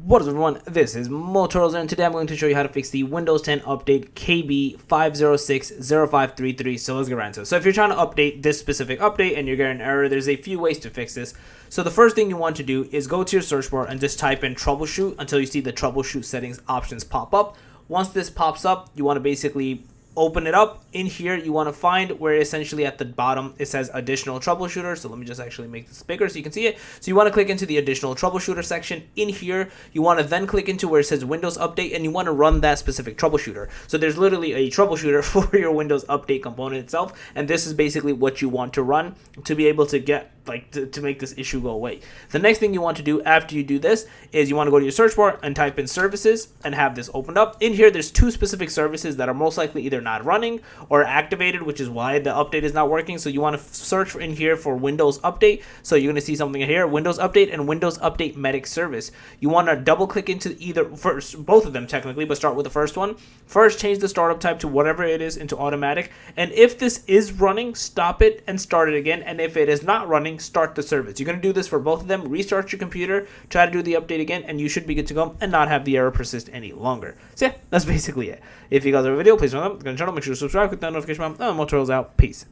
What is up, everyone? This is Motorola, and today I'm going to show you how to fix the Windows 10 update KB5060533. So let's get right into it. So if you're trying to update this specific update and you're getting an error, there's a few ways to fix this. So the first thing you want to do is go to your search bar and just type in troubleshoot until you see the troubleshoot settings options pop up. Once this pops up, you want to basically open it up. In here you want to find where essentially at the bottom it says additional troubleshooter. So let me just actually make this bigger so you can see it. So you want to click into the additional troubleshooter section. In here you want to then click into where it says Windows Update, and you want to run that specific troubleshooter. So there's literally a troubleshooter for your Windows Update component itself, and this is basically what you want to run to be able to get to make this issue go away. The next thing you want to do after you do this is you want to go to your search bar and type in services and have this opened up. In here there's two specific services that are most likely either not running or activated, which is why the update is not working. So you want to search in here for Windows Update. So you're going to see something here, Windows Update and Windows Update Medic Service. You want to double click into both of them technically, but start with the first one. First, change the startup type to whatever it is into automatic, and if this is running, stop it and start it again. And if it is not running, start the service. You're going to do this for both of them. Restart your computer, try to do the update again, and you should be good to go and not have the error persist any longer. So yeah, that's basically it. If you guys have a video, please run up, channel, make sure to subscribe, click that notification bell. Motorola's out. Peace.